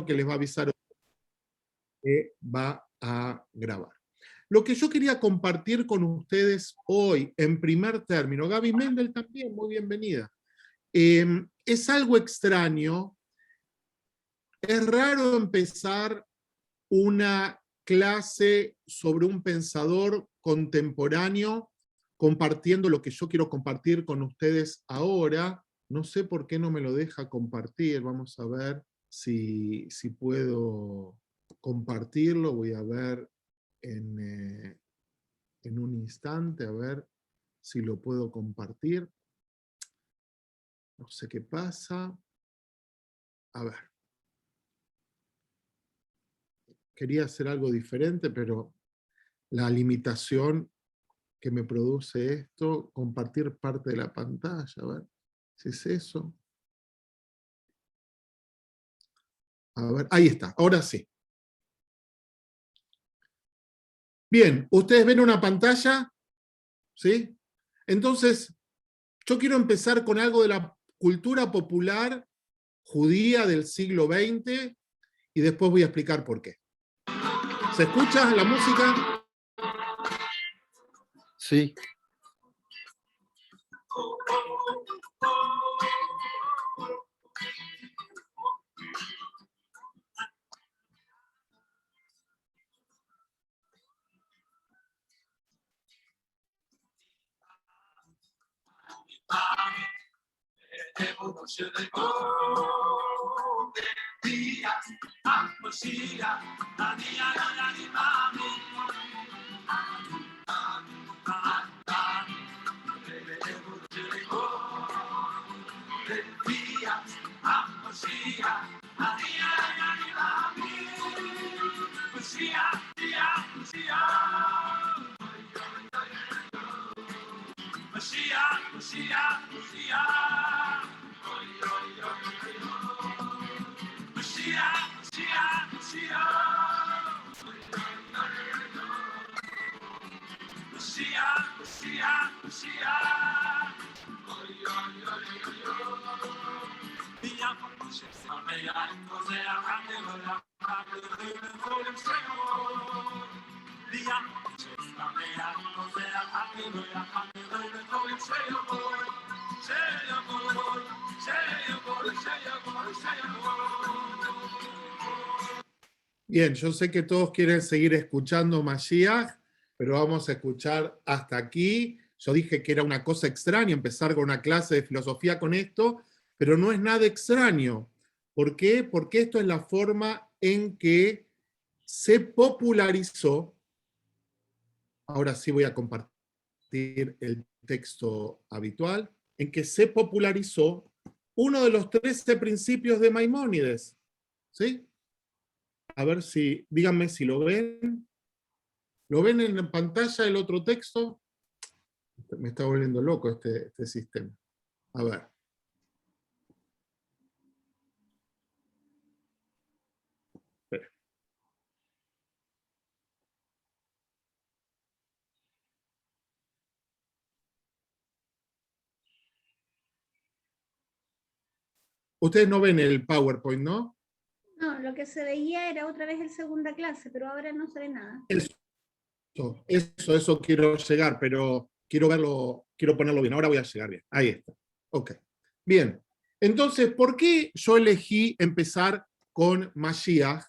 que les va a avisar que va a grabar. Lo que yo quería compartir con ustedes hoy, en primer término, Gaby Mendel también, muy bienvenida, es algo extraño. Es raro empezar una clase sobre un pensador contemporáneo compartiendo lo que yo quiero compartir con ustedes ahora. No sé por qué no me lo deja compartir. Vamos a ver si puedo compartirlo. Voy a ver en un instante, a ver si lo puedo compartir. No sé qué pasa. A ver. Quería hacer algo diferente, pero la limitación que me produce esto, compartir parte de la pantalla, a ver si es eso. A ver, ahí está, ahora sí. Bien, ¿ustedes ven una pantalla? ¿Sí? Entonces, yo quiero empezar con algo de la cultura popular judía del siglo XX y después voy a explicar por qué. ¿Se escucha la música? Sí. Bien, yo sé que todos quieren seguir escuchando Mashiach, pero vamos a escuchar hasta aquí. Yo dije que era una cosa extraña empezar con una clase de filosofía con esto, pero no es nada extraño. ¿Por qué? Porque esto es la forma en que se popularizó. Ahora sí voy a compartir el texto habitual, en que se popularizó uno de los 13 principios de Maimónides. ¿Sí? A ver si, díganme si lo ven. ¿Lo ven en pantalla el otro texto? Me está volviendo loco este sistema. A ver. Espera. Ustedes no ven el PowerPoint, ¿no? No, lo que se veía era otra vez el segunda clase, pero ahora no se ve nada. Eso quiero llegar, pero quiero verlo, quiero ponerlo bien. Ahora voy a llegar bien. Ahí está. Ok. Bien. Entonces, ¿por qué yo elegí empezar con Mashiach?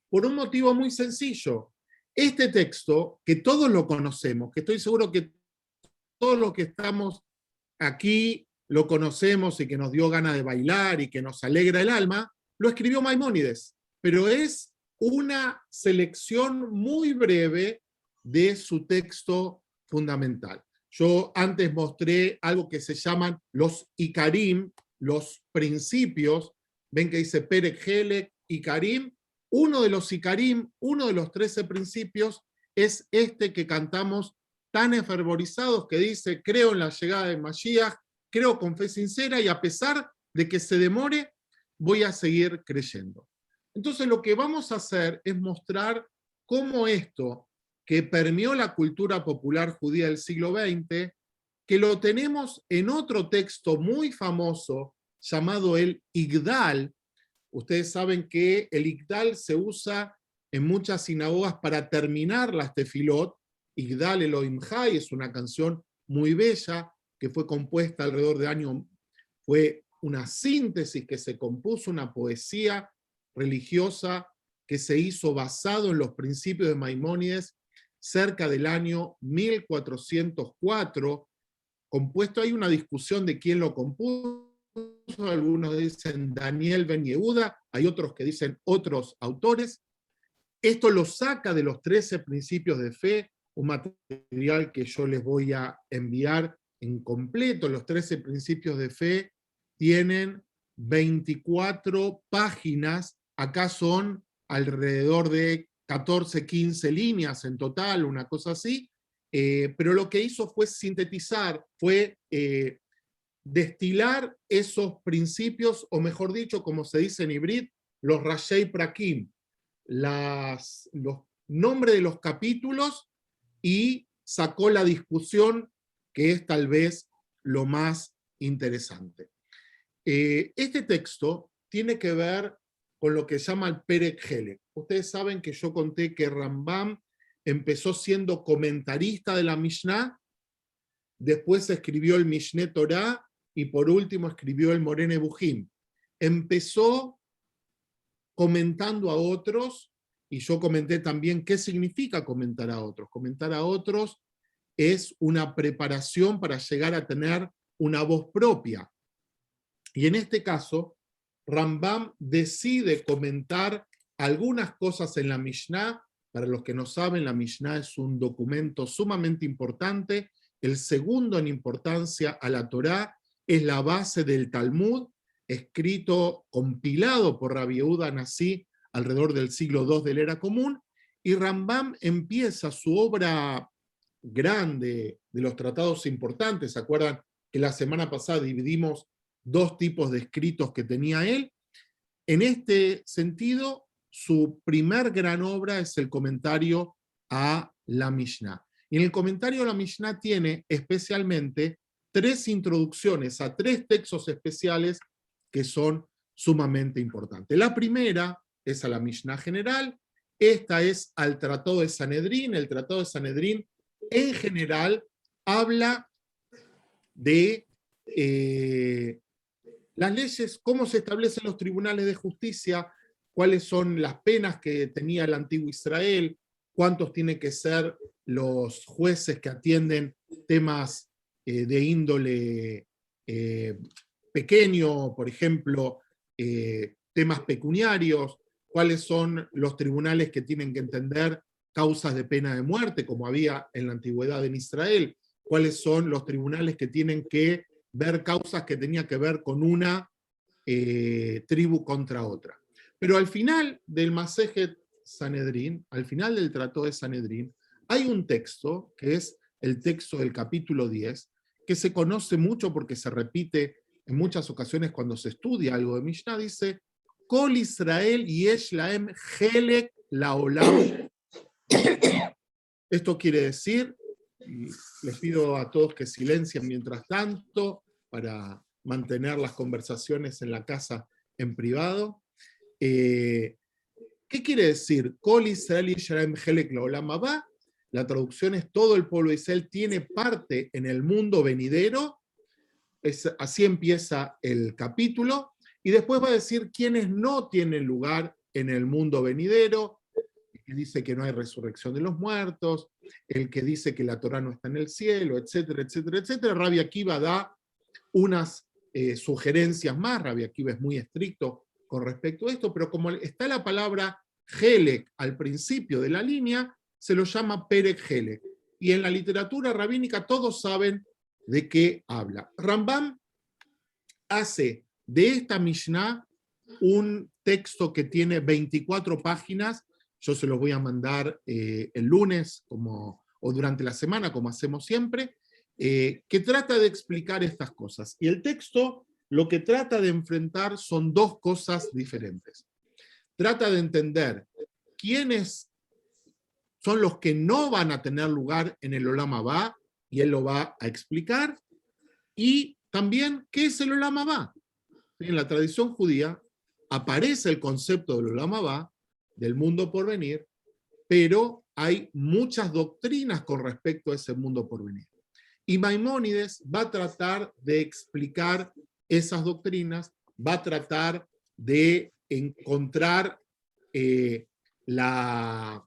Por un motivo muy sencillo. Este texto, que todos lo conocemos, que estoy seguro que todos los que estamos aquí lo conocemos y que nos dio ganas de bailar y que nos alegra el alma, lo escribió Maimónides, pero es una selección muy breve de su texto fundamental. Yo antes mostré algo que se llaman los Ikarim, los principios. Ven que dice Perek Helek, Ikarim. Uno de los Ikarim, uno de los 13 principios, es este que cantamos tan enfervorizados, que dice: creo en la llegada de Mashiach, creo con fe sincera, y a pesar de que se demore, voy a seguir creyendo. Entonces lo que vamos a hacer es mostrar cómo esto, que permeó la cultura popular judía del siglo XX, que lo tenemos en otro texto muy famoso llamado el Igdal. Ustedes saben que el Igdal se usa en muchas sinagogas para terminar las tefilot. Igdal Elohim Jai es una canción muy bella que fue compuesta alrededor de año, fue una síntesis que se compuso, una poesía religiosa que se hizo basado en los principios de Maimónides cerca del año 1404, compuesto. Hay una discusión de quién lo compuso, algunos dicen Daniel Ben Yehuda, hay otros que dicen otros autores. Esto lo saca de los 13 principios de fe, un material que yo les voy a enviar en completo. Los 13 principios de fe tienen 24 páginas, acá son alrededor de 14, 15 líneas en total, una cosa así, pero lo que hizo fue sintetizar, fue destilar esos principios, o mejor dicho, como se dice en hibrid, los Rashei Prakim, los nombres de los capítulos, y sacó la discusión, que es tal vez lo más interesante. Este texto tiene que ver con lo que se llama el Perek Helek. Ustedes saben que yo conté que Rambam empezó siendo comentarista de la Mishnah, después escribió el Mishneh Torah, y por último escribió el Moreh Nebuchim. Empezó comentando a otros, y yo comenté también qué significa comentar a otros. Comentar a otros es una preparación para llegar a tener una voz propia. Y en este caso, Rambam decide comentar algunas cosas en la Mishnah. Para los que no saben, la Mishnah es un documento sumamente importante, el segundo en importancia a la Torá, es la base del Talmud, escrito, compilado por Rabbi Yehuda Nasi alrededor del siglo II de la Era Común, y Rambam empieza su obra grande de los tratados importantes. ¿Se acuerdan que la semana pasada dividimos dos tipos de escritos que tenía él? En este sentido, su primer gran obra es el comentario a la Mishnah. Y en el comentario a la Mishnah tiene especialmente 3 introducciones a 3 textos especiales que son sumamente importantes. La primera es a la Mishnah general, esta es al Tratado de Sanedrín. El Tratado de Sanedrín en general habla de las leyes, cómo se establecen los tribunales de justicia, cuáles son las penas que tenía el antiguo Israel, cuántos tienen que ser los jueces que atienden temas de índole pequeño, por ejemplo, temas pecuniarios, cuáles son los tribunales que tienen que entender causas de pena de muerte, como había en la antigüedad en Israel, cuáles son los tribunales que tienen que ver causas que tenían que ver con una tribu contra otra. Pero al final del Masejet Sanedrín, al final del Tratado de Sanedrín, hay un texto, que es el texto del capítulo 10, que se conoce mucho porque se repite en muchas ocasiones cuando se estudia algo de Mishnah, dice, Kol Israel yesh lahem helek laolam. Esto quiere decir, y les pido a todos que silencien mientras tanto, para mantener las conversaciones en la casa en privado. ¿Qué quiere decir? Kol Israel Yisrael Helek Laolam Haba. La traducción es: todo el pueblo de Israel tiene parte en el mundo venidero. Así empieza el capítulo, y después va a decir quiénes no tienen lugar en el mundo venidero, el que dice que no hay resurrección de los muertos, el que dice que la Torá no está en el cielo, etcétera, etcétera, etcétera. Rabbi Akiva da unas sugerencias más. Rabbi Akiva es muy estricto con respecto a esto, pero como está la palabra Helek al principio de la línea, se lo llama Perek Helek. Y en la literatura rabínica todos saben de qué habla. Rambam hace de esta Mishnah un texto que tiene 24 páginas. Yo se los voy a mandar el lunes o durante la semana, como hacemos siempre, que trata de explicar estas cosas. Y el texto lo que trata de enfrentar son dos cosas diferentes. Trata de entender quiénes son los que no van a tener lugar en el Olam Haba, y él lo va a explicar, y también qué es el Olam Haba. En la tradición judía, aparece el concepto del Olam Abba, del mundo por venir, pero hay muchas doctrinas con respecto a ese mundo por venir. Y Maimónides va a tratar de explicar esas doctrinas, va a tratar de encontrar la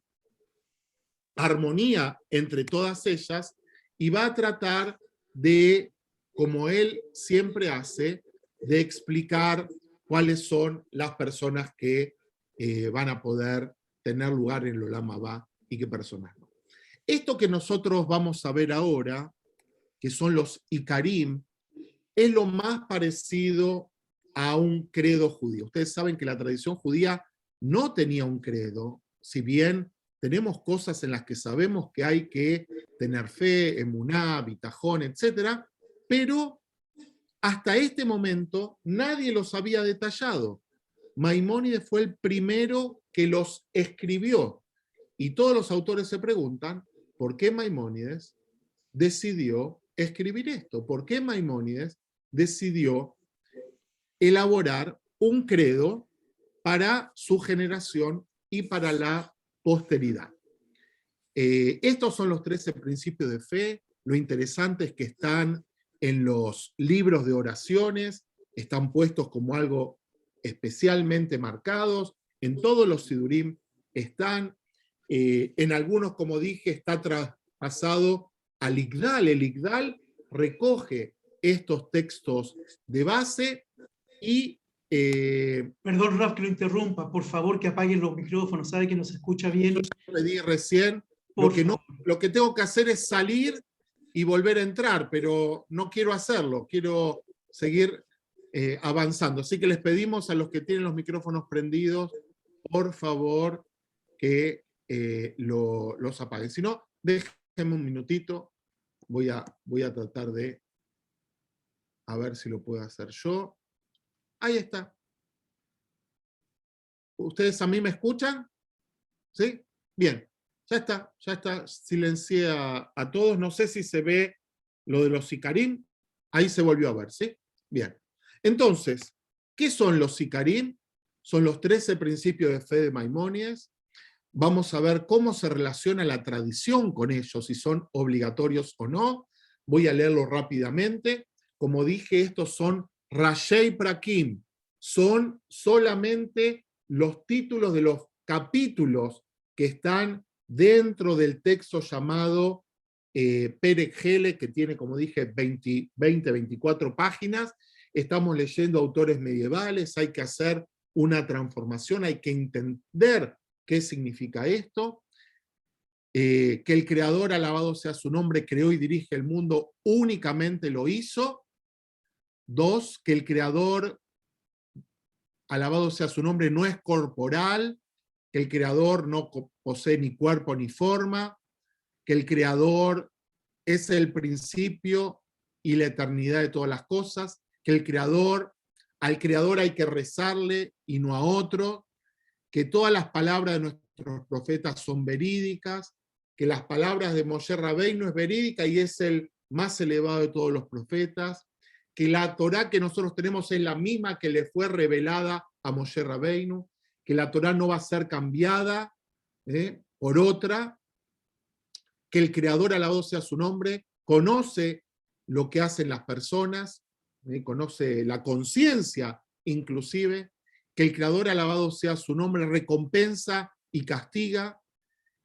armonía entre todas ellas y va a tratar de, como él siempre hace, de explicar cuáles son las personas que van a poder tener lugar en el Olam Abba y qué personas no. Esto que nosotros vamos a ver ahora, que son los Ikarim, es lo más parecido a un credo judío. Ustedes saben que la tradición judía no tenía un credo, si bien tenemos cosas en las que sabemos que hay que tener fe, emuná, bitajón, etc., pero hasta este momento nadie los había detallado. Maimónides fue el primero que los escribió. Y todos los autores se preguntan, ¿por qué Maimónides decidió escribir esto? ¿Por qué Maimónides decidió elaborar un credo para su generación y para la posteridad? Estos son los 13 principios de fe. Lo interesante es que están en los libros de oraciones, están puestos como algo especialmente marcados, en todos los sidurim están, en algunos, como dije, está traspasado al Igdal. El Igdal recoge estos textos de base y... Perdón, Raf, que lo interrumpa. Por favor, que apaguen los micrófonos. Sabe que no se escucha bien. Yo ya pedí recién, Por lo que tengo que hacer es salir y volver a entrar, pero no quiero hacerlo, quiero seguir avanzando. Así que les pedimos a los que tienen los micrófonos prendidos, por favor, que los apaguen. Si no, déjenme un minutito, voy a tratar de, a ver si lo puedo hacer yo. Ahí está. ¿Ustedes a mí me escuchan? ¿Sí? Bien. Ya está, silencié a todos. No sé si se ve lo de los Ikarim. Ahí se volvió a ver, ¿sí? Bien. Entonces, ¿qué son los Ikarim? Son los 13 principios de fe de Maimónides. Vamos a ver cómo se relaciona la tradición con ellos, si son obligatorios o no. Voy a leerlo rápidamente. Como dije, estos son Rashei Prakim. Son solamente los títulos de los capítulos que están dentro del texto llamado Perek Hele, que tiene, como dije, 24 páginas. Estamos leyendo autores medievales, hay que hacer una transformación, hay que entender qué significa esto. Que el Creador, alabado sea su nombre, creó y dirige el mundo, únicamente lo hizo. 2, que el Creador, alabado sea su nombre, no es corporal, que el Creador no posee ni cuerpo ni forma, que el Creador es el principio y la eternidad de todas las cosas, que el Creador, al Creador hay que rezarle y no a otro, que todas las palabras de nuestros profetas son verídicas, que las palabras de Moshe Rabbeinu es verídica y es el más elevado de todos los profetas, que la Torá que nosotros tenemos es la misma que le fue revelada a Moshe Rabbeinu, que la Torá no va a ser cambiada por otra, que el Creador, alabado sea su nombre, conoce lo que hacen las personas, conoce la conciencia inclusive, que el Creador, alabado sea su nombre, recompensa y castiga,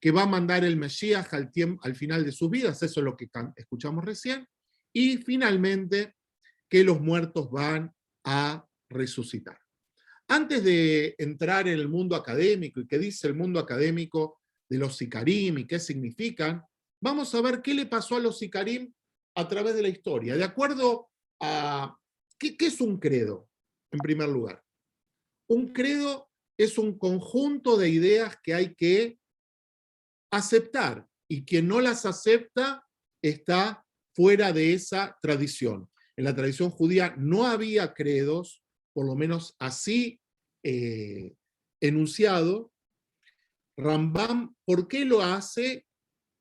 que va a mandar el Mesías al final de sus vidas, eso es lo que escuchamos recién, y finalmente que los muertos van a resucitar. Antes de entrar en el mundo académico y qué dice el mundo académico de los Ikarim y qué significan, vamos a ver qué le pasó a los Ikarim a través de la historia. De acuerdo a... ¿Qué es un credo, en primer lugar? Un credo es un conjunto de ideas que hay que aceptar, y quien no las acepta está fuera de esa tradición. En la tradición judía no había credos, por lo menos así enunciado. Rambam, ¿por qué lo hace?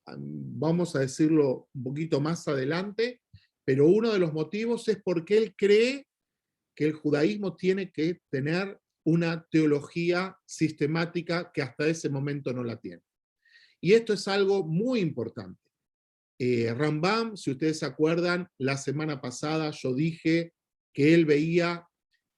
Vamos a decirlo un poquito más adelante, pero uno de los motivos es porque él cree que el judaísmo tiene que tener una teología sistemática que hasta ese momento no la tiene. Y esto es algo muy importante. Rambam, si ustedes se acuerdan, la semana pasada yo dije que él veía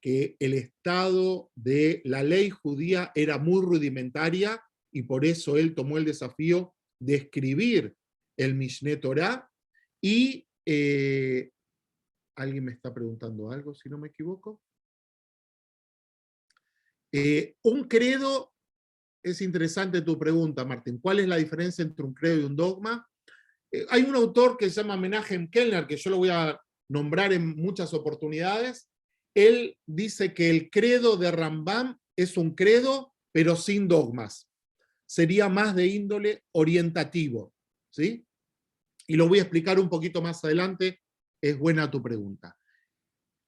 que el estado de la ley judía era muy rudimentaria y por eso él tomó el desafío de escribir el Mishneh Torah y alguien me está preguntando algo, si no me equivoco. Un credo, es interesante tu pregunta, Martín. ¿Cuál es la diferencia entre un credo y un dogma? Hay un autor que se llama Menachem Kellner, que yo lo voy a nombrar en muchas oportunidades. Él dice que el credo de Rambam es un credo, pero sin dogmas. Sería más de índole orientativo, ¿sí? Y lo voy a explicar un poquito más adelante. Es buena tu pregunta.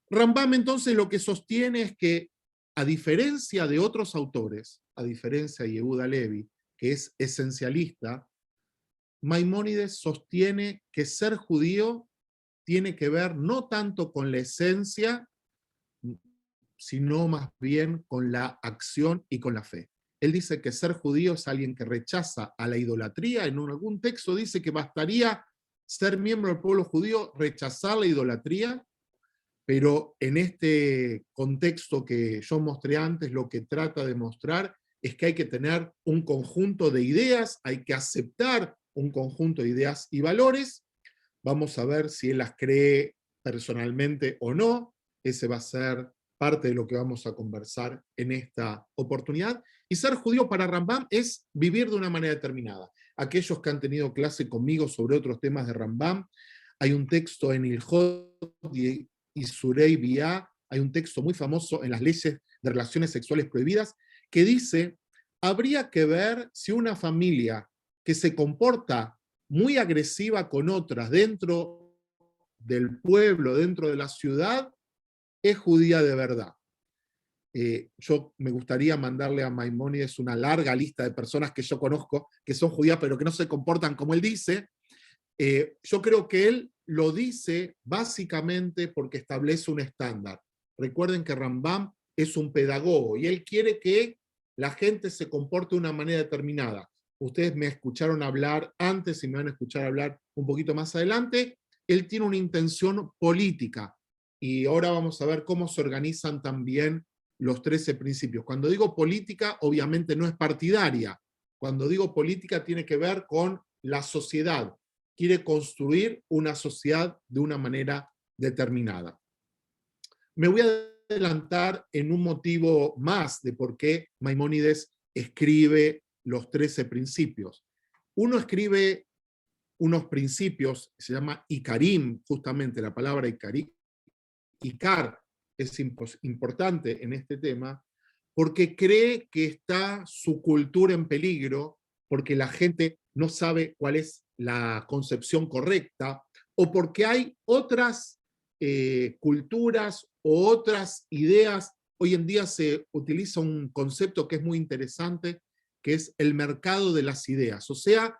Rambam entonces lo que sostiene es que, a diferencia de otros autores, a diferencia de Yehuda Levi, que es esencialista, Maimónides sostiene que ser judío tiene que ver no tanto con la esencia, sino más bien con la acción y con la fe. Él dice que ser judío es alguien que rechaza a la idolatría. En algún texto dice que bastaría ser miembro del pueblo judío, rechazar la idolatría, pero en este contexto que yo mostré antes, lo que trata de mostrar es que hay que tener un conjunto de ideas, hay que aceptar un conjunto de ideas y valores. Vamos a ver si él las cree personalmente o no. Ese va a ser parte de lo que vamos a conversar en esta oportunidad. Y ser judío para Rambam es vivir de una manera determinada. Aquellos que han tenido clase conmigo sobre otros temas de Rambam, hay un texto en Ilhot y Surei Biá, hay un texto muy famoso en las leyes de relaciones sexuales prohibidas, que dice, habría que ver si una familia que se comporta muy agresiva con otras dentro del pueblo, dentro de la ciudad, es judía de verdad. Yo me gustaría mandarle a Maimónides una larga lista de personas que yo conozco, que son judías, pero que no se comportan como él dice. Yo creo que él lo dice básicamente porque establece un estándar. Recuerden que Rambam es un pedagogo y él quiere que la gente se comporte de una manera determinada. Ustedes me escucharon hablar antes y me van a escuchar hablar un poquito más adelante. Él tiene una intención política y ahora vamos a ver cómo se organizan también los 13 principios. Cuando digo política, obviamente no es partidaria. Cuando digo política tiene que ver con la sociedad. Quiere construir una sociedad de una manera determinada. Me voy a adelantar en un motivo más de por qué Maimónides escribe los 13 principios. Uno escribe unos principios, se llama Ikarim, justamente la palabra Ikar es importante en este tema, porque cree que está su cultura en peligro, porque la gente no sabe cuál es la concepción correcta, o porque hay otras culturas o otras ideas. Hoy en día se utiliza un concepto que es muy interesante, que es el mercado de las ideas. O sea,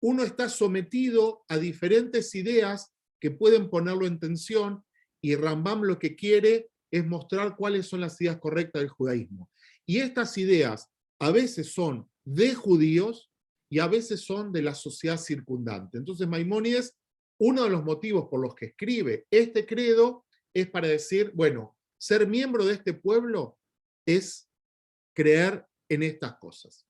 uno está sometido a diferentes ideas que pueden ponerlo en tensión, y Rambam lo que quiere es mostrar cuáles son las ideas correctas del judaísmo. Y estas ideas a veces son de judíos y a veces son de la sociedad circundante. Entonces Maimónides, uno de los motivos por los que escribe este credo es para decir, bueno, ser miembro de este pueblo es creer en estas cosas.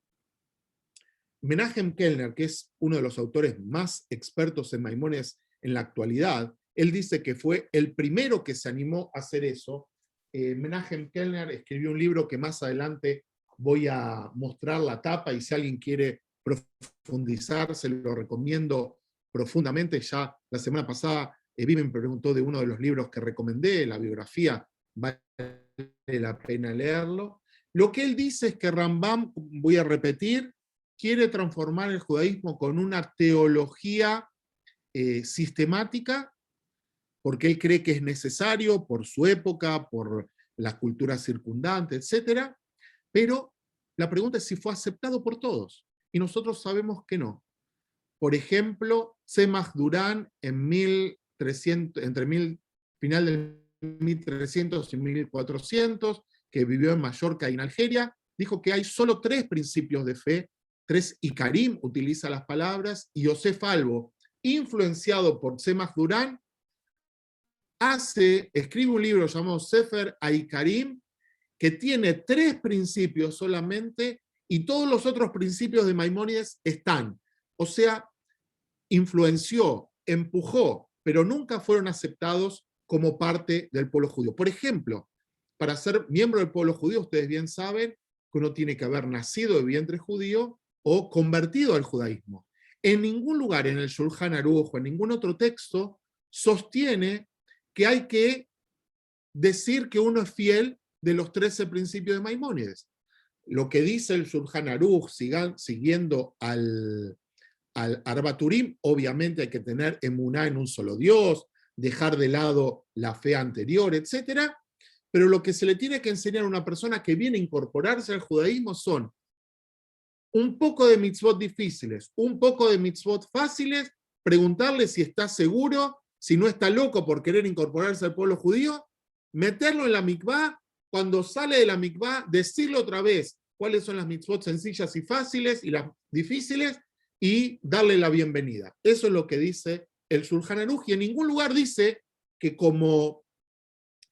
Menachem Kellner, que es uno de los autores más expertos en Maimónides en la actualidad, él dice que fue el primero que se animó a hacer eso. Menachem Kellner escribió un libro que más adelante voy a mostrar la tapa, y si alguien quiere profundizar, se lo recomiendo profundamente. Ya la semana pasada Vivi me preguntó de uno de los libros que recomendé, la biografía, vale la pena leerlo. Lo que él dice es que Rambam, voy a repetir, quiere transformar el judaísmo con una teología sistemática, porque él cree que es necesario por su época, por la cultura circundante, etc. Pero la pregunta es si fue aceptado por todos, y nosotros sabemos que no. Por ejemplo, Tzemach Durán en final del 1300 y 1400 que vivió en Mallorca y en Algeria, dijo que hay solo 3 principios de fe, 3 Ikarim, utiliza las palabras, y Yosef Albo, influenciado por Tzemach Durán, escribe un libro llamado Sefer Ikarim, que tiene 3 principios solamente, y todos los otros principios de Maimónides están. O sea, influenció, empujó, pero nunca fueron aceptados como parte del pueblo judío. Por ejemplo, para ser miembro del pueblo judío, ustedes bien saben que uno tiene que haber nacido de vientre judío o convertido al judaísmo. En ningún lugar en el Shulchan Aruch o en ningún otro texto sostiene que hay que decir que uno es fiel de los 13 principios de Maimónides. Lo que dice el Shulchan Aruch, siguiendo al Arbaturim, obviamente hay que tener emuná en un solo Dios, dejar de lado la fe anterior, etc. Pero lo que se le tiene que enseñar a una persona que viene a incorporarse al judaísmo son un poco de mitzvot difíciles, un poco de mitzvot fáciles, preguntarle si está seguro, si no está loco por querer incorporarse al pueblo judío, meterlo en la mikvá, cuando sale de la mikvá, decirle otra vez cuáles son las mitzvot sencillas y fáciles y las difíciles, y darle la bienvenida. Eso es lo que dice el Shulchan Aruch, y en ningún lugar dice que como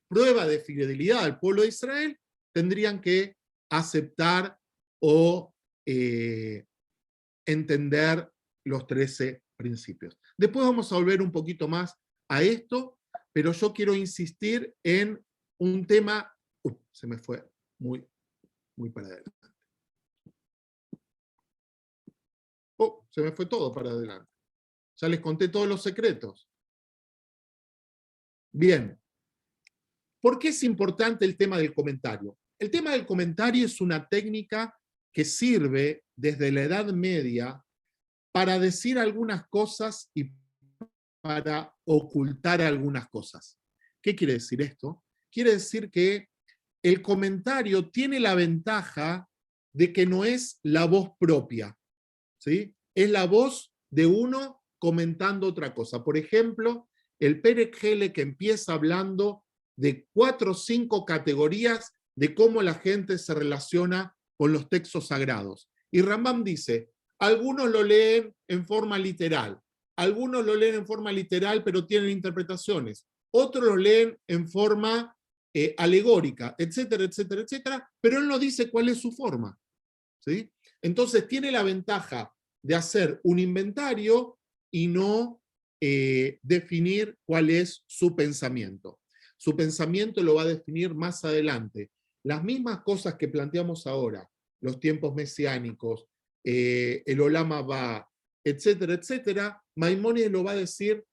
prueba de fidelidad al pueblo de Israel tendrían que aceptar o entender los 13 principios. Después vamos a volver un poquito más a esto, pero yo quiero insistir en un tema. Se me fue muy para adelante. Se me fue todo para adelante. Ya les conté todos los secretos. Bien. ¿Por qué es importante el tema del comentario? El tema del comentario es una técnica que sirve desde la Edad Media para decir algunas cosas y para ocultar algunas cosas. ¿Qué quiere decir esto? Quiere decir que el comentario tiene la ventaja de que no es la voz propia, ¿sí? Es la voz de uno comentando otra cosa. Por ejemplo, el Perek Hele, que empieza hablando de 4 o 5 categorías de cómo la gente se relaciona con los textos sagrados. Y Rambam dice, algunos lo leen en forma literal, algunos lo leen en forma literal pero tienen interpretaciones, otros lo leen en forma alegórica, etcétera, etcétera, etcétera, pero él no dice cuál es su forma, ¿sí? Entonces tiene la ventaja de hacer un inventario y no definir cuál es su pensamiento. Su pensamiento lo va a definir más adelante. Las mismas cosas que planteamos ahora, los tiempos mesiánicos, el Olam Abba, etcétera, etcétera, Maimónides lo va a decir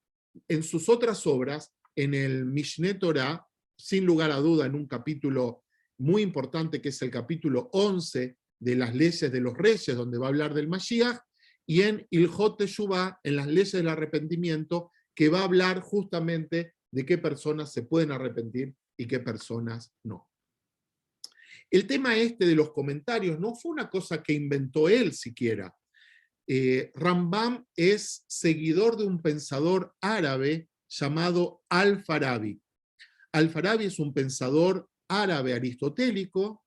en sus otras obras, en el Mishneh Torah, sin lugar a duda, en un capítulo muy importante que es el capítulo 11 de las leyes de los reyes, donde va a hablar del Mashiach, y en Ilhot Teshuvah, en las leyes del arrepentimiento, que va a hablar justamente de qué personas se pueden arrepentir y qué personas no. El tema este de los comentarios no fue una cosa que inventó él siquiera. Rambam es seguidor de un pensador árabe llamado Al-Farabi. Al-Farabi es un pensador árabe aristotélico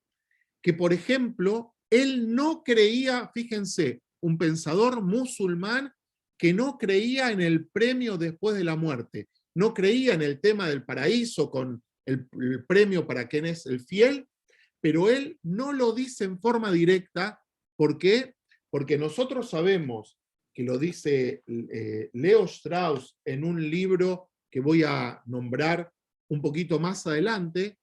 que, por ejemplo, él no creía, fíjense, un pensador musulmán que no creía en el premio después de la muerte, no creía en el tema del paraíso con el premio para quien es el fiel, pero él no lo dice en forma directa. ¿Por qué? Porque nosotros sabemos que lo dice Leo Strauss en un libro que voy a nombrar un poquito más adelante,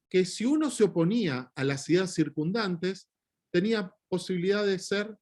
que si uno se oponía a las ideas circundantes, tenía posibilidad de ser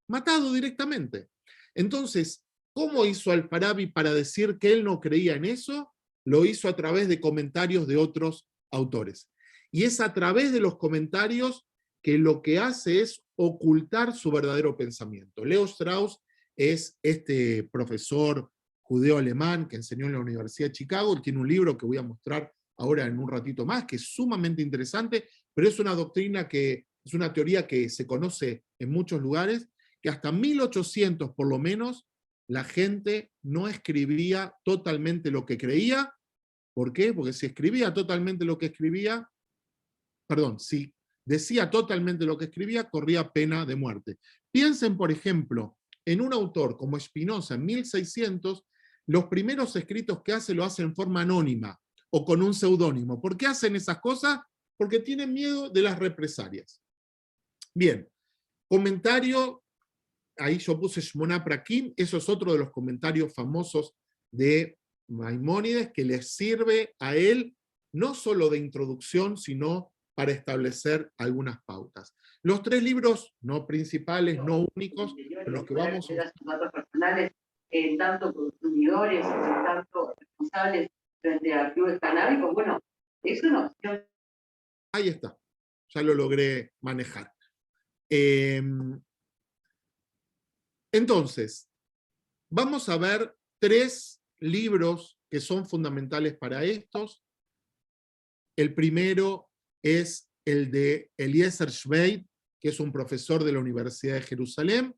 matado directamente. Entonces, ¿cómo hizo Al-Farabi para decir que él no creía en eso? Lo hizo a través de comentarios de otros autores. Y es a través de los comentarios que lo que hace es ocultar su verdadero pensamiento. Leo Strauss es este profesor judeo-alemán que enseñó en la Universidad de Chicago. Él tiene un libro que voy a mostrar ahora en un ratito más, que es sumamente interesante, pero es una doctrina que es una teoría que se conoce en muchos lugares, que hasta 1800 por lo menos la gente no escribía totalmente lo que creía. ¿Por qué? Porque si escribía totalmente lo que escribía, perdón, si decía totalmente lo que escribía, corría pena de muerte. Piensen, por ejemplo, en un autor como Spinoza en 1600, los primeros escritos que hace lo hace en forma anónima o con un seudónimo. ¿Por qué hacen esas cosas? Porque tienen miedo de las represalias. Bien, comentario, ahí yo puse Shmona Prakim, eso es otro de los comentarios famosos de Maimónides, que le sirve a él no solo de introducción, sino para establecer algunas pautas. Los tres libros, no principales, no únicos, pero los que vamos a... datos personales, tanto consumidores, tanto responsables frente a clubes canábicos, bueno, es una opción. Ahí está, ya lo logré manejar. Entonces, vamos a ver tres libros que son fundamentales para estos. El primero es el de Eliezer Schweid, que es un profesor de la Universidad de Jerusalén.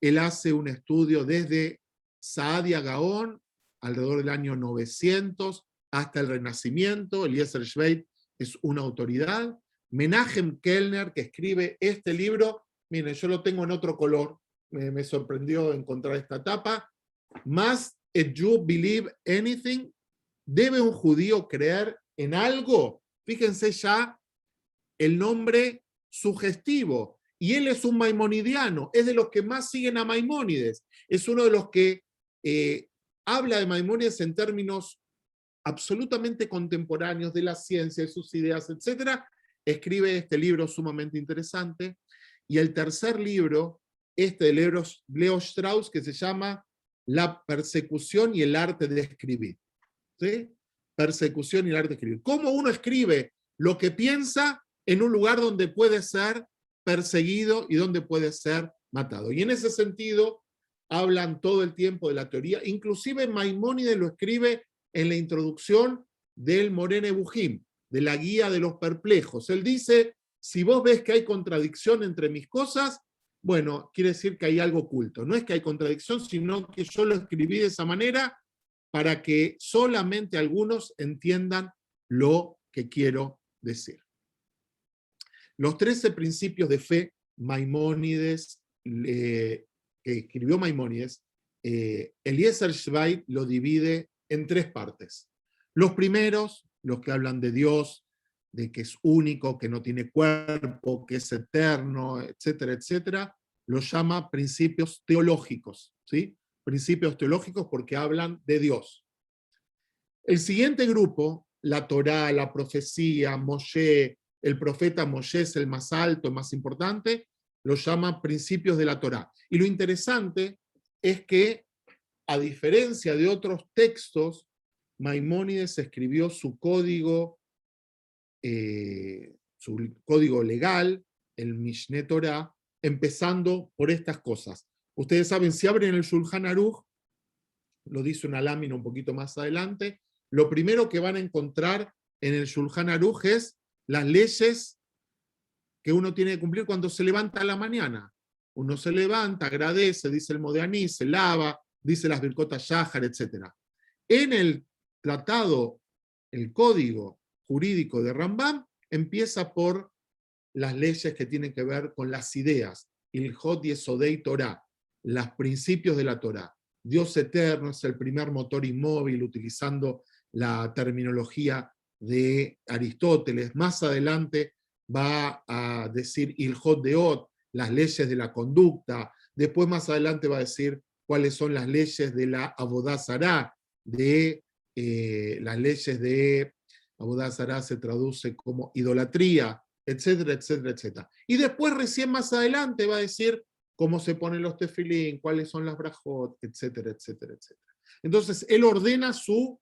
Él hace un estudio desde Saadia Gaón, alrededor del año 900, hasta el Renacimiento. Eliezer Schweid es una autoridad. Menachem Kellner, que escribe este libro, miren, yo lo tengo en otro color, me sorprendió encontrar esta tapa. Must a Jew believe anything? ¿Debe un judío creer en algo? Fíjense ya el nombre sugestivo. Y él es un maimonidiano, es de los que más siguen a Maimónides. Es uno de los que habla de Maimónides en términos absolutamente contemporáneos de la ciencia, de sus ideas, etc. Escribe este libro sumamente interesante. Y el tercer libro, este de Leo Strauss, que se llama La persecución y el arte de escribir. ¿Sí? Persecución y el arte de escribir. ¿Cómo uno escribe lo que piensa en un lugar donde puede ser perseguido y donde puede ser matado? Y en ese sentido hablan todo el tiempo de la teoría. Inclusive Maimónides lo escribe en la introducción del Moreh Nevuchim, de la guía de los perplejos. Él dice, si vos ves que hay contradicción entre mis cosas, bueno, quiere decir que hay algo oculto. No es que hay contradicción, sino que yo lo escribí de esa manera para que solamente algunos entiendan lo que quiero decir. Los 13 principios de fe, Maimónides, que escribió Maimónides, Eliezer Schweid lo divide en tres partes. Los primeros, los que hablan de Dios, de que es único, que no tiene cuerpo, que es eterno, etcétera, etcétera, los llama principios teológicos, ¿sí? Principios teológicos porque hablan de Dios. El siguiente grupo, la Torá, la profecía, Moshe, el profeta Moshe es el más alto, el más importante, lo llama principios de la Torá. Y lo interesante es que, a diferencia de otros textos, Maimónides escribió su código legal, el Mishneh Torah, empezando por estas cosas. Ustedes saben, si abren el Shulchan Aruch, lo dice una lámina un poquito más adelante, lo primero que van a encontrar en el Shulchan Aruch es las leyes que uno tiene que cumplir cuando se levanta a la mañana. Uno se levanta, agradece, dice el Modeaní, se lava, dice las Birkot Shahar, etc. En el tratado, el código jurídico de Rambam, empieza por las leyes que tienen que ver con las ideas, Ilhot Yesodei Torah, los principios de la Torah. Dios eterno es el primer motor inmóvil, utilizando la terminología de Aristóteles. Más adelante va a decir Ilhot Deot, las leyes de la conducta. Después más adelante va a decir cuáles son las leyes de la Avodah Zará, de las leyes de Avodah Zará se traduce como idolatría, etcétera, etcétera, etcétera. Y después recién más adelante va a decir cómo se ponen los tefilín, cuáles son las brajot, etcétera, etcétera, etcétera. Entonces, él ordena su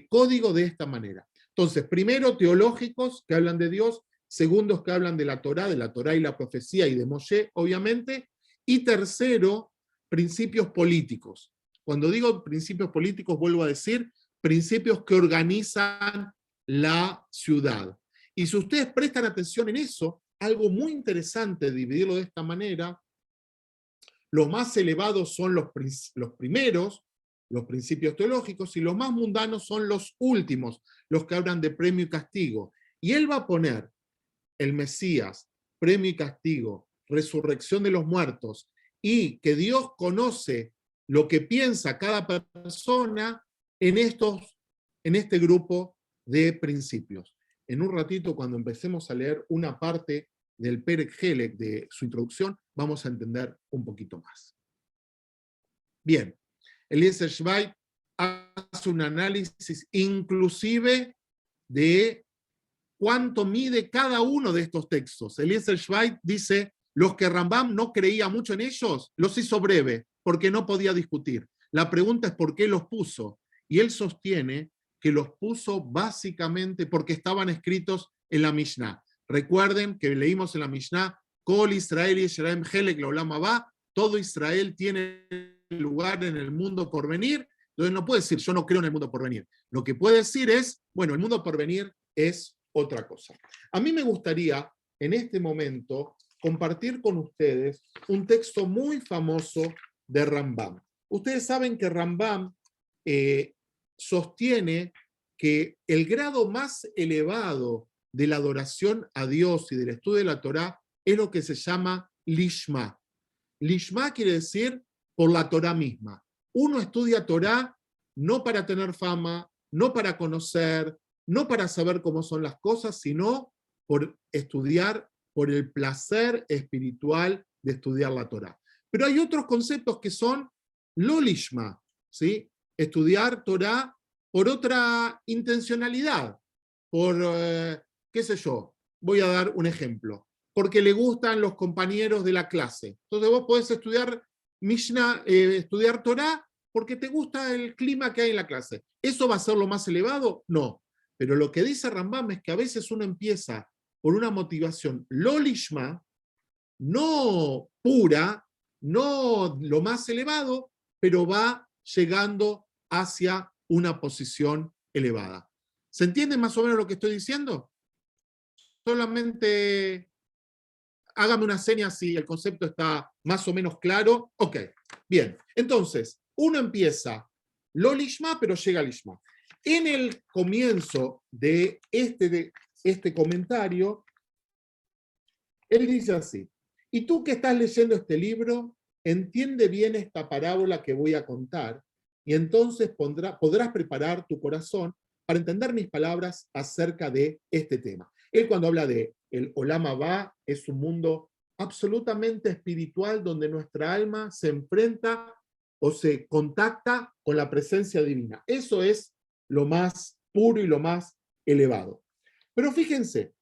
código de esta manera. Entonces, primero, teológicos, que hablan de Dios. Segundos, que hablan de la Torá y la profecía, y de Moshe, obviamente. Y tercero, principios políticos. Cuando digo principios políticos, vuelvo a decir, principios que organizan la ciudad. Y si ustedes prestan atención en eso, algo muy interesante, dividirlo de esta manera, los más elevados son los primeros, los principios teológicos, y los más mundanos son los últimos, los que hablan de premio y castigo. Y él va a poner el Mesías, premio y castigo, resurrección de los muertos, y que Dios conoce lo que piensa cada persona en este grupo de principios. En un ratito, cuando empecemos a leer una parte del Perek Helek, de su introducción, vamos a entender un poquito más. Bien, Eliezer Schweig hace un análisis inclusive de cuánto mide cada uno de estos textos. Eliezer Schweig dice, los que Rambam no creía mucho en ellos, los hizo breve, porque no podía discutir. La pregunta es por qué los puso. Y él sostiene que los puso básicamente porque estaban escritos en la Mishnah. Recuerden que leímos en la Mishnah, Kol Israel Yisrael Helek Leolam Haba, todo Israel tiene lugar en el mundo por venir. Entonces no puede decir, yo no creo en el mundo por venir. Lo que puede decir es, bueno, el mundo por venir es otra cosa. A mí me gustaría, en este momento, compartir con ustedes un texto muy famoso de Rambam. Ustedes saben que Rambam sostiene que el grado más elevado de la adoración a Dios y del estudio de la Torá es lo que se llama Lishma. Lishma quiere decir por la Torá misma. Uno estudia Torá no para tener fama, no para conocer, no para saber cómo son las cosas, sino por estudiar, por el placer espiritual de estudiar la Torá. Pero hay otros conceptos que son lo lishma, ¿sí? Estudiar Torá por otra intencionalidad, por, qué sé yo, voy a dar un ejemplo, porque le gustan los compañeros de la clase. Entonces vos podés estudiar Mishnah, estudiar Torá porque te gusta el clima que hay en la clase. ¿Eso va a ser lo más elevado? No. Pero lo que dice Rambam es que a veces uno empieza por una motivación lo lishma, no pura, no lo más elevado, pero va llegando hacia una posición elevada. ¿Se entiende más o menos lo que estoy diciendo? Solamente hágame una seña si el concepto está más o menos claro. Ok, bien. Entonces, uno empieza lo lishma, pero llega al lishma. En el comienzo de este comentario, él dice así, y tú que estás leyendo este libro, entiende bien esta parábola que voy a contar, y entonces podrás preparar tu corazón para entender mis palabras acerca de este tema. Él cuando habla de el Olam Haba, es un mundo absolutamente espiritual donde nuestra alma se enfrenta o se contacta con la presencia divina. Eso es lo más puro y lo más elevado. Pero fíjense,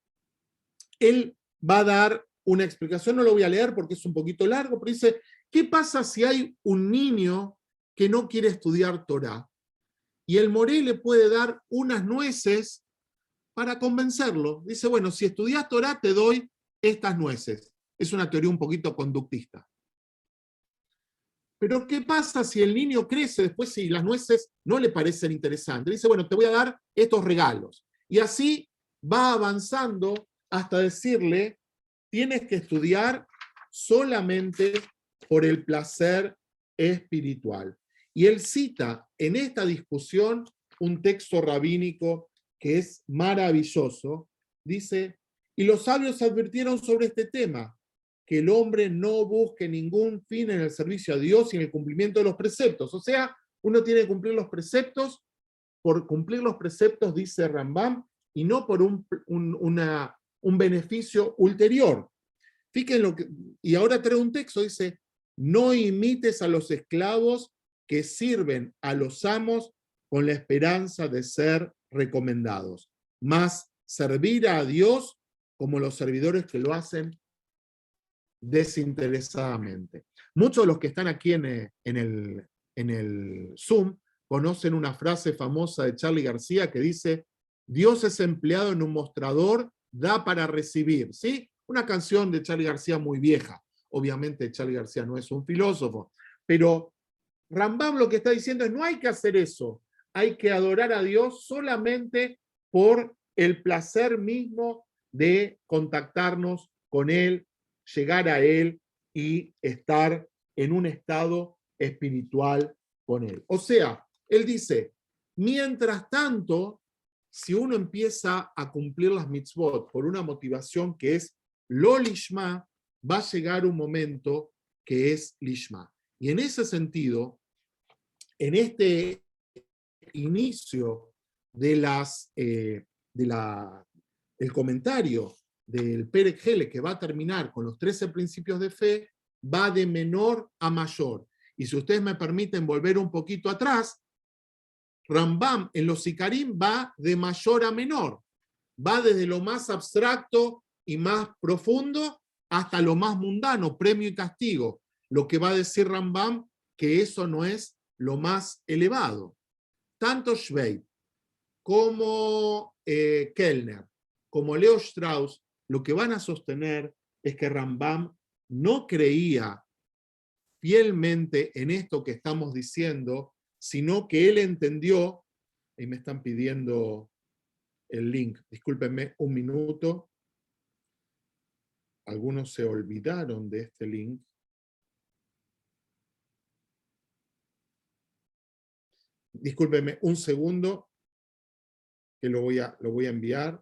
él va a dar una explicación, no lo voy a leer porque es un poquito largo, pero dice, ¿qué pasa si hay un niño que no quiere estudiar Torá? Y el Moré le puede dar unas nueces para convencerlo. Dice, bueno, si estudias Torá te doy estas nueces. Es una teoría un poquito conductista. Pero ¿qué pasa si el niño crece después si las nueces no le parecen interesantes? Dice, bueno, te voy a dar estos regalos. Y así va avanzando hasta decirle, tienes que estudiar solamente por el placer espiritual. Y él cita en esta discusión un texto rabínico que es maravilloso. Dice, y los sabios advirtieron sobre este tema, que el hombre no busque ningún fin en el servicio a Dios y en el cumplimiento de los preceptos. O sea, uno tiene que cumplir los preceptos, por cumplir los preceptos, dice Rambam, y no por un beneficio ulterior. Fíjense lo que, y ahora trae un texto, dice, no imites a los esclavos que sirven a los amos con la esperanza de ser recomendados, mas servir a Dios como los servidores que lo hacen desinteresadamente. Muchos de los que están aquí en el Zoom conocen una frase famosa de Charly García que dice, Dios es empleado en un mostrador, da para recibir, ¿sí? Una canción de Charly García muy vieja. Obviamente Charly García no es un filósofo, pero Rambam lo que está diciendo es no hay que hacer eso, hay que adorar a Dios solamente por el placer mismo de contactarnos con Él, llegar a Él y estar en un estado espiritual con Él. O sea, Él dice, mientras tanto, si uno empieza a cumplir las mitzvot por una motivación que es lo lishma, va a llegar un momento que es lishma. Y en ese sentido, en este inicio de el comentario del Perek Hele, que va a terminar con los 13 principios de fe, va de menor a mayor. Y si ustedes me permiten volver un poquito atrás, Rambam en los Ikarim va de mayor a menor, va desde lo más abstracto y más profundo hasta lo más mundano, premio y castigo. Lo que va a decir Rambam, que eso no es lo más elevado. Tanto Schweib como Kellner, como Leo Strauss, lo que van a sostener es que Rambam no creía fielmente en esto que estamos diciendo, sino que él entendió, y me están pidiendo el link, discúlpenme un minuto, algunos se olvidaron de este link. Discúlpenme un segundo, que lo voy a enviar.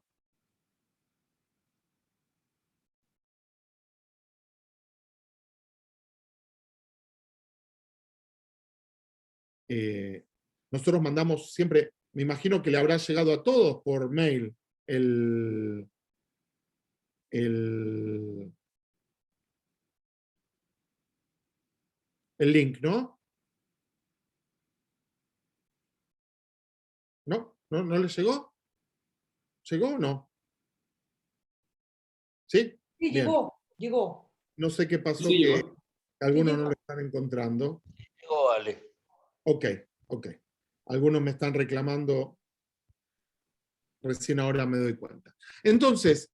Nosotros mandamos siempre, me imagino que le habrá llegado a todos por mail el link, ¿no? ¿No? ¿No le llegó? ¿Llegó o no? ¿Sí? Sí, Bien. llegó. No sé qué pasó, Sí, que llegó. algunos Sí, no lo están encontrando. Llegó, Ale. Ok. Algunos me están reclamando, recién ahora me doy cuenta. Entonces,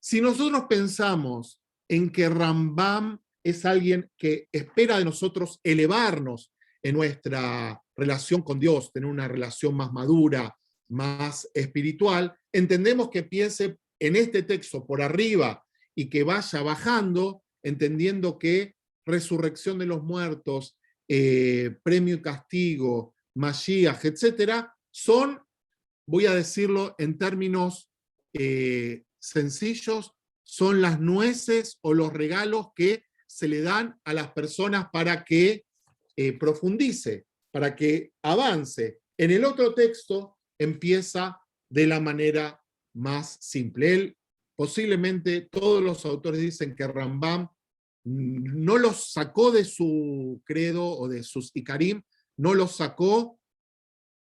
si nosotros pensamos en que Rambam es alguien que espera de nosotros elevarnos en nuestra relación con Dios, tener una relación más madura, más espiritual, entendemos que piense en este texto por arriba y que vaya bajando, entendiendo que resurrección de los muertos, premio y castigo, Mashiach, etcétera, son, voy a decirlo en términos sencillos, son las nueces o los regalos que se le dan a las personas para que profundice, para que avance. En el otro texto empieza de la manera más simple. Él, posiblemente todos los autores dicen que Rambam no los sacó de su credo o de sus Ikarim, no los sacó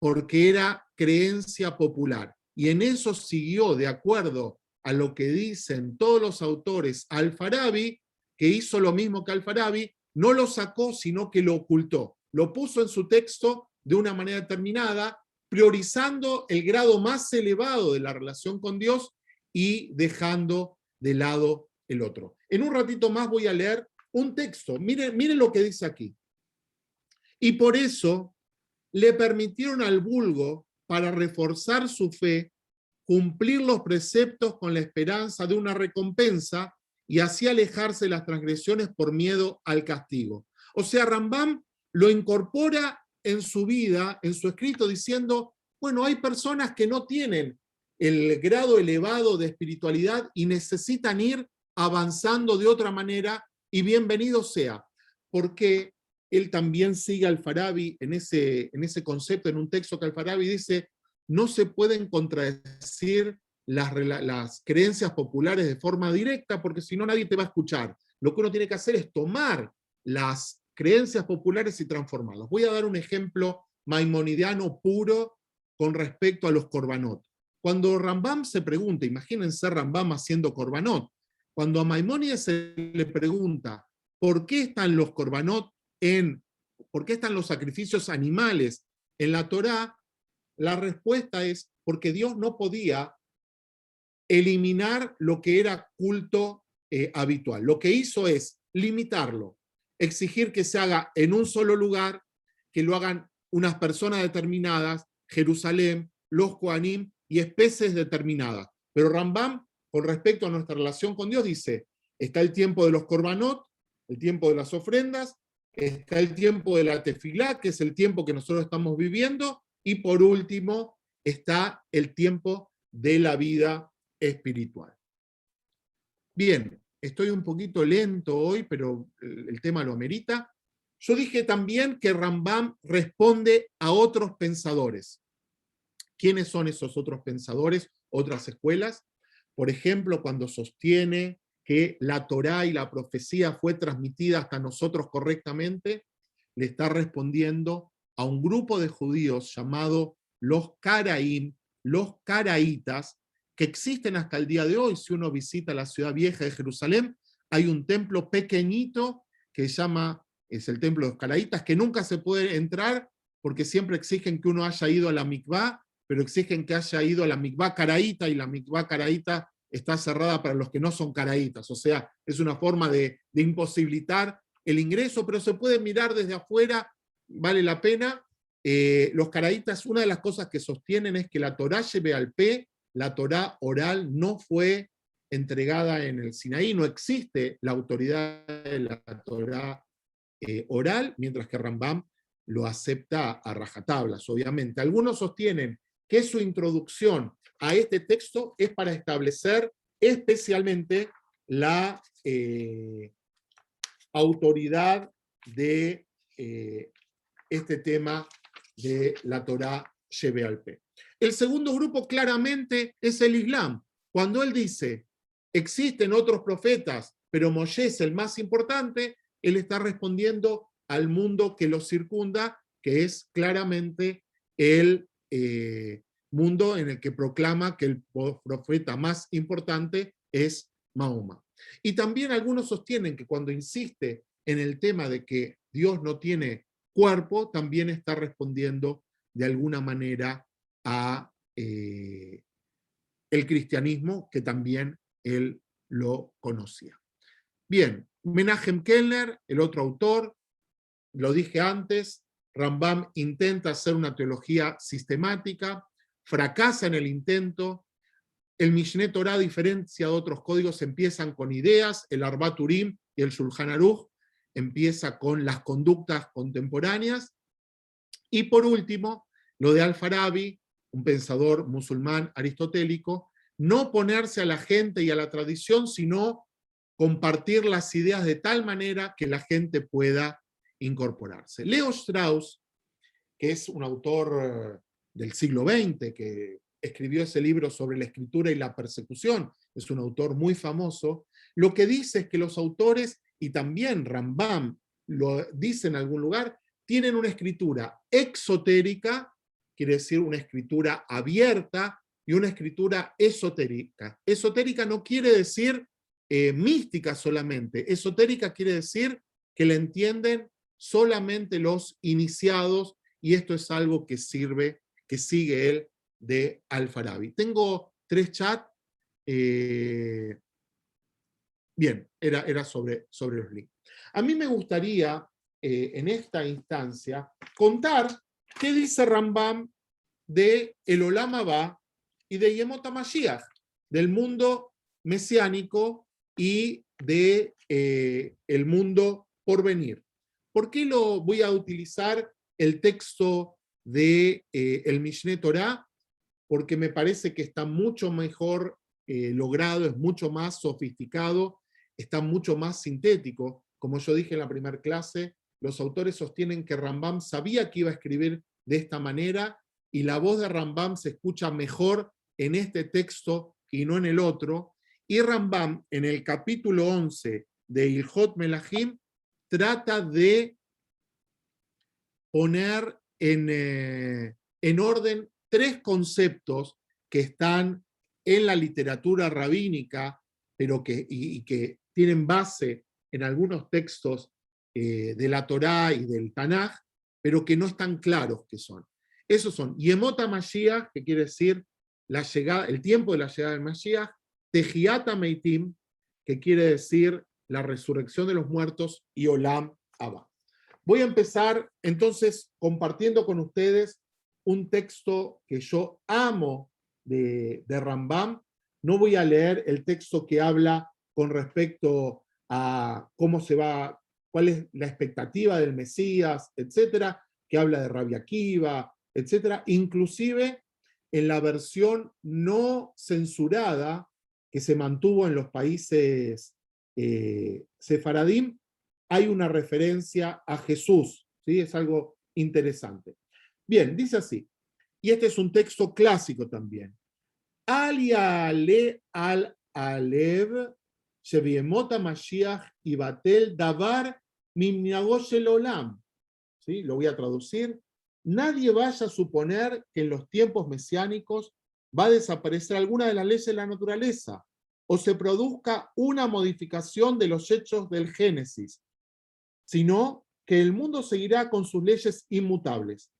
porque era creencia popular. Y en eso siguió, de acuerdo a lo que dicen todos los autores, Al-Farabi, que hizo lo mismo que Al-Farabi, no lo sacó, sino que lo ocultó. Lo puso en su texto de una manera determinada, priorizando el grado más elevado de la relación con Dios y dejando de lado el otro. En un ratito más voy a leer un texto. Miren lo que dice aquí. Y por eso le permitieron al vulgo, para reforzar su fe, cumplir los preceptos con la esperanza de una recompensa y así alejarse de las transgresiones por miedo al castigo. O sea, Rambam lo incorpora en su vida, en su escrito, diciendo, bueno, hay personas que no tienen el grado elevado de espiritualidad y necesitan ir avanzando de otra manera, y bienvenido sea, porque él también sigue al Farabi en ese concepto, en un texto que Al-Farabi dice, no se pueden contradecir las creencias populares de forma directa, porque si no nadie te va a escuchar. Lo que uno tiene que hacer es tomar las creencias populares y transformarlas. Voy a dar un ejemplo maimonidiano puro con respecto a los korbanot. Cuando Rambam se pregunta, imagínense Rambam haciendo korbanot, cuando a Maimónides se le pregunta, ¿por qué están los korbanot ¿por qué están los sacrificios animales en la Torá? La respuesta es porque Dios no podía eliminar lo que era culto habitual. Lo que hizo es limitarlo, exigir que se haga en un solo lugar, que lo hagan unas personas determinadas, Jerusalén, los Kohanim y especies determinadas. Pero Rambam, con respecto a nuestra relación con Dios, dice, está el tiempo de los korbanot, el tiempo de las ofrendas, está el tiempo de la tefilá, que es el tiempo que nosotros estamos viviendo, y por último, está el tiempo de la vida espiritual. Bien, estoy un poquito lento hoy, pero el tema lo amerita. Yo dije también que Rambam responde a otros pensadores. ¿Quiénes son esos otros pensadores, otras escuelas? Por ejemplo, cuando sostiene que la Torá y la profecía fue transmitida hasta nosotros correctamente, le está respondiendo a un grupo de judíos llamado los Caraim, los Caraítas, que existen hasta el día de hoy. Si uno visita la ciudad vieja de Jerusalén, hay un templo pequeñito que es el templo de los Caraítas, que nunca se puede entrar porque siempre exigen que uno haya ido a la mikvá, pero exigen que haya ido a la mikvá caraíta, y la mikvá caraíta está cerrada para los que no son caraítas. O sea, es una forma de imposibilitar el ingreso, pero se puede mirar desde afuera, vale la pena. Los caraítas, una de las cosas que sostienen es que la Torá lleve al P, la Torá oral no fue entregada en el Sinaí, no existe la autoridad de la Torá oral, mientras que Rambam lo acepta a rajatablas, obviamente. Algunos sostienen que su introducción a este texto es para establecer especialmente la autoridad de este tema de la Torá lleve al P. El segundo grupo claramente es el Islam. Cuando él dice, existen otros profetas, pero Moshe es el más importante, él está respondiendo al mundo que lo circunda, que es claramente el mundo en el que proclama que el profeta más importante es Mahoma. Y también algunos sostienen que cuando insiste en el tema de que Dios no tiene cuerpo, también está respondiendo de alguna manera a el cristianismo, que también él lo conocía. Bien, Menachem Kellner, el otro autor, lo dije antes, Rambam intenta hacer una teología sistemática, fracasa en el intento. El Mishneh Torah, a diferencia de otros códigos, empiezan con ideas, el Arbat Urim y el Shulchan Aruch empieza con las conductas contemporáneas, y por último, lo de Al-Farabi, un pensador musulmán aristotélico, no ponerse a la gente y a la tradición, sino compartir las ideas de tal manera que la gente pueda incorporarse. Leo Strauss, que es un autor del siglo XX, que escribió ese libro sobre la escritura y la persecución, es un autor muy famoso, lo que dice es que los autores, y también Rambam lo dice en algún lugar, tienen una escritura exotérica, quiere decir una escritura abierta, y una escritura esotérica. Esotérica no quiere decir mística solamente, esotérica quiere decir que la entienden solamente los iniciados, y esto es algo que sigue él de Al-Farabi. Tengo 3 chats. Bien, era sobre los links. A mí me gustaría, en esta instancia, contar qué dice Rambam de el Olam Haba y de Yemot HaMashiach, del mundo mesiánico y de el mundo por venir. ¿Por qué lo voy a utilizar el texto de el Mishneh Torah? Porque me parece que está mucho mejor logrado, es mucho más sofisticado, está mucho más sintético. Como yo dije en la primera clase, los autores sostienen que Rambam sabía que iba a escribir de esta manera, y la voz de Rambam se escucha mejor en este texto y no en el otro. Y Rambam, en el capítulo 11 de Ilhot Melahim, trata de poner en orden 3 conceptos que están en la literatura rabínica, pero que tienen base en algunos textos de la Torá y del Tanaj, pero que no están claros qué son. Esos son Yemot HaMashiach, que quiere decir la llegada, el tiempo de la llegada del Mashiach, Tehiat HaMeitim, que quiere decir la resurrección de los muertos, y Olam Haba. Voy a empezar entonces compartiendo con ustedes un texto que yo amo de Rambam. No voy a leer el texto que habla con respecto a cuál es la expectativa del Mesías, etcétera, que habla de Rabbi Akiva, etcétera. Inclusive en la versión no censurada que se mantuvo en los países sefaradim, hay una referencia a Jesús, ¿sí? Es algo interesante. Bien, dice así, y este es un texto clásico también. Al yale al alev, sheviemot Mashiach y batel davar mimnagosh el olam. ¿Sí? Lo voy a traducir. Nadie vaya a suponer que en los tiempos mesiánicos va a desaparecer alguna de las leyes de la naturaleza o se produzca una modificación de los hechos del Génesis, sino que el mundo seguirá con sus leyes inmutables.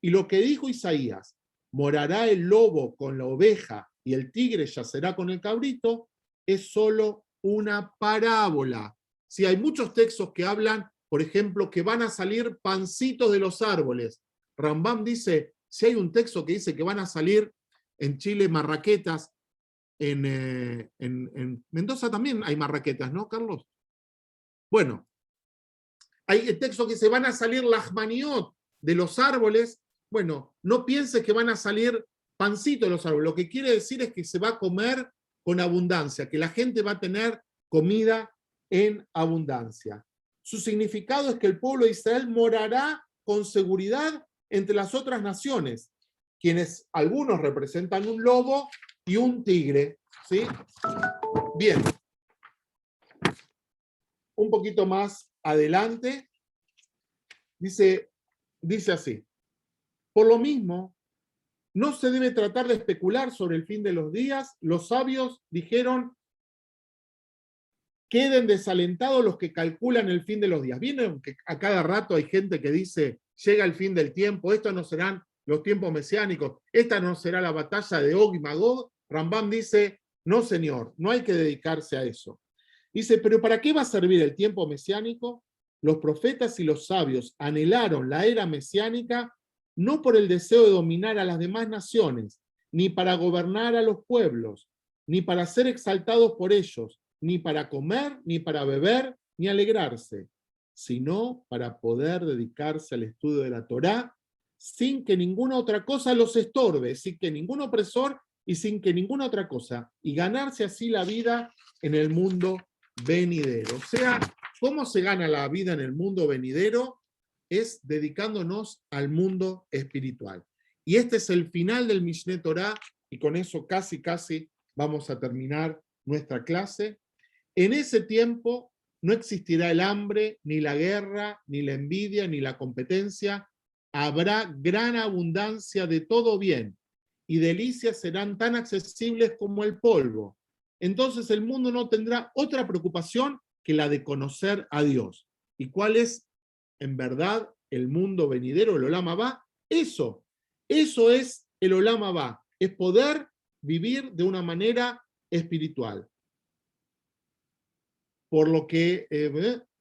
Y lo que dijo Isaías, morará el lobo con la oveja y el tigre yacerá con el cabrito, es solo una parábola. Si hay muchos textos que hablan, por ejemplo, que van a salir pancitos de los árboles. Rambam dice, si hay un texto que dice que van a salir en Chile marraquetas, en Mendoza también hay marraquetas, ¿no, Carlos? Bueno, hay el texto que dice, van a salir lahmaniot de los árboles. Bueno, no pienses que van a salir pancitos de los árboles. Lo que quiere decir es que se va a comer con abundancia, que la gente va a tener comida en abundancia. Su significado es que el pueblo de Israel morará con seguridad entre las otras naciones, quienes algunos representan un lobo y un tigre, ¿sí? Bien. Un poquito más adelante, dice así. Por lo mismo, no se debe tratar de especular sobre el fin de los días. Los sabios dijeron, queden desalentados los que calculan el fin de los días. ¿Vieron que a cada rato hay gente que dice, llega el fin del tiempo, estos no serán los tiempos mesiánicos, esta no será la batalla de Og y Magog? Rambam dice, no señor, no hay que dedicarse a eso. Dice, pero ¿para qué va a servir el tiempo mesiánico? Los profetas y los sabios anhelaron la era mesiánica no por el deseo de dominar a las demás naciones, ni para gobernar a los pueblos, ni para ser exaltados por ellos, ni para comer, ni para beber, ni alegrarse, sino para poder dedicarse al estudio de la Torá sin que ninguna otra cosa los estorbe, sin que ningún opresor y sin que ninguna otra cosa, y ganarse así la vida en el mundo venidero. O sea, ¿cómo se gana la vida en el mundo venidero? Es dedicándonos al mundo espiritual. Y este es el final del Mishneh Torah, y con eso casi vamos a terminar nuestra clase. En ese tiempo no existirá el hambre, ni la guerra, ni la envidia, ni la competencia. Habrá gran abundancia de todo bien, y delicias serán tan accesibles como el polvo. Entonces el mundo no tendrá otra preocupación que la de conocer a Dios. ¿Y cuál es, en verdad, el mundo venidero, el Olam Habá? Eso es el Olam Habá, es poder vivir de una manera espiritual. Por lo que,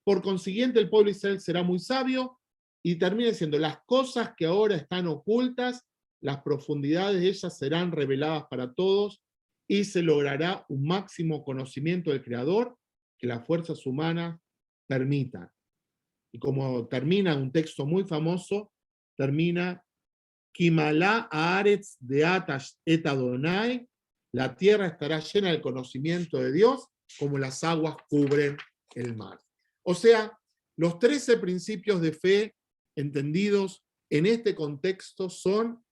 por consiguiente, el pueblo de Israel será muy sabio y termina diciendo, las cosas que ahora están ocultas, las profundidades de ellas serán reveladas para todos y se logrará un máximo conocimiento del Creador que las fuerzas humanas permitan. Y como termina un texto muy famoso, termina Kimalá Haaretz de Atash et Adonai, la tierra estará llena del conocimiento de Dios como las aguas cubren el mar. O sea, los 13 principios de fe entendidos en este contexto son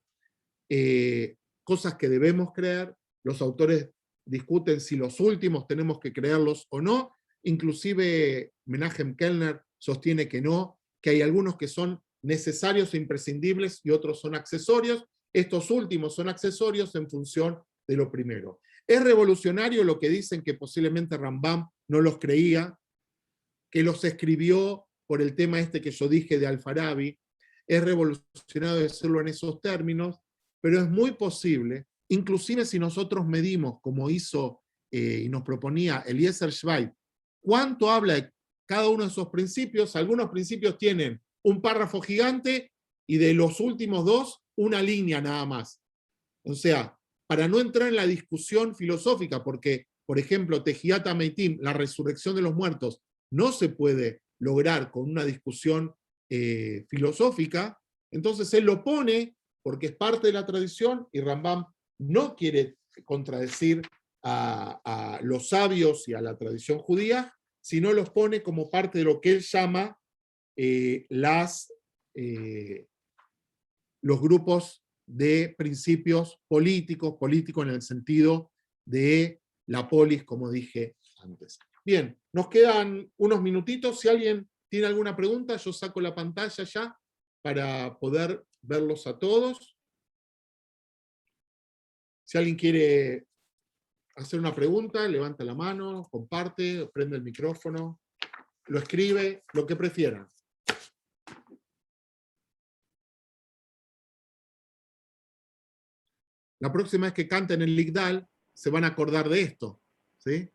cosas que debemos creer. Los autores discuten si los últimos tenemos que creerlos o no. Inclusive Menachem Kellner sostiene que no, que hay algunos que son necesarios e imprescindibles y otros son accesorios. Estos últimos son accesorios en función de lo primero. Es revolucionario lo que dicen que posiblemente Rambam no los creía, que los escribió por el tema este que yo dije de Al-Farabi. Es revolucionario decirlo en esos términos, pero es muy posible, inclusive si nosotros medimos, como hizo y nos proponía Eliezer Schweitzer, cuánto habla de cada uno de esos principios. Algunos principios tienen un párrafo gigante y de los últimos dos, una línea nada más. O sea, para no entrar en la discusión filosófica, porque, por ejemplo, Tejiat Hameitim, la resurrección de los muertos, no se puede lograr con una discusión filosófica, entonces él lo pone porque es parte de la tradición y Rambam no quiere contradecir a los sabios y a la tradición judía, sino los pone como parte de lo que él llama los grupos de principios políticos en el sentido de la polis, como dije antes. Bien, nos quedan unos minutitos. Si alguien tiene alguna pregunta, yo saco la pantalla ya para poder verlos a todos. Si alguien quiere hacer una pregunta, levanta la mano, comparte, prende el micrófono, lo escribe, lo que prefieran. La próxima vez que canten el Ligdal, se van a acordar de esto, ¿sí?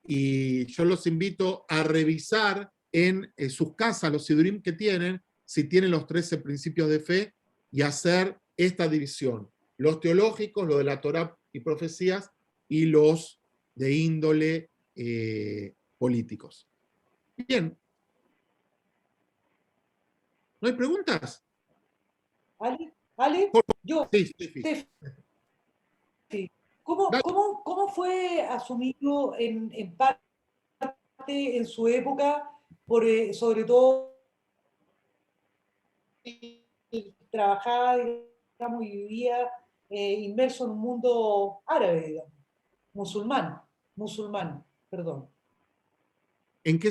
Y yo los invito a revisar en sus casas los sidurim que tienen, si tienen los 13 principios de fe, y hacer esta división. Los teológicos, los de la Torá y profecías, y los de índole políticos. Bien. ¿No hay preguntas? Ale, yo, Sí, sí. Tefi, ¿cómo fue asumido en parte en su época, sobre todo trabajaba, digamos, y vivía inmerso en un mundo árabe, digamos, musulmán, perdón. ¿En qué